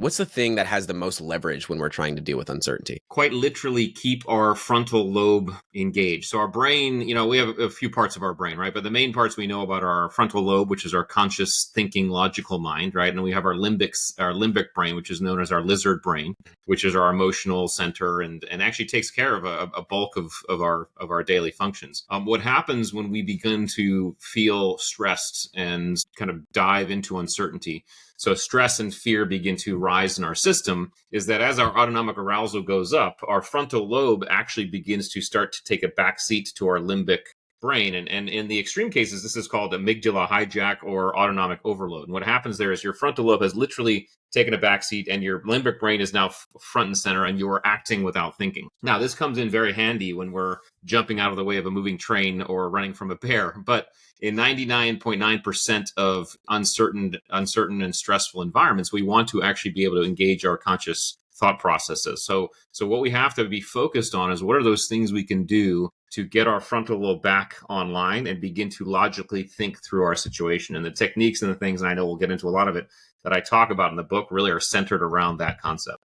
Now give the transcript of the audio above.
What's the thing that has the most leverage when we're trying to deal with uncertainty? Quite literally keep our frontal lobe engaged. So our brain, we have a few parts of our brain, right? But the main parts we know about are our frontal lobe, which is our conscious thinking, logical mind, right? And we have our limbic brain, which is known as our lizard brain, which is our emotional center and actually takes care of a bulk of our daily functions. What happens when we begin to feel stressed and kind of dive into uncertainty, so stress and fear begin to rise in our system, is that as our autonomic arousal goes up, our frontal lobe actually begins to start to take a backseat to our limbic brain. And in the extreme cases, this is called amygdala hijack or autonomic overload. And what happens there is your frontal lobe has literally taken a backseat and your limbic brain is now front and center and you're acting without thinking. Now, this comes in very handy when we're jumping out of the way of a moving train or running from a bear. But in 99.9% of uncertain and stressful environments, we want to actually be able to engage our conscious thought processes. So what we have to be focused on is what are those things we can do to get our frontal lobe back online and begin to logically think through our situation. And the techniques and the things, and I know we'll get into a lot of it, that I talk about in the book really are centered around that concept.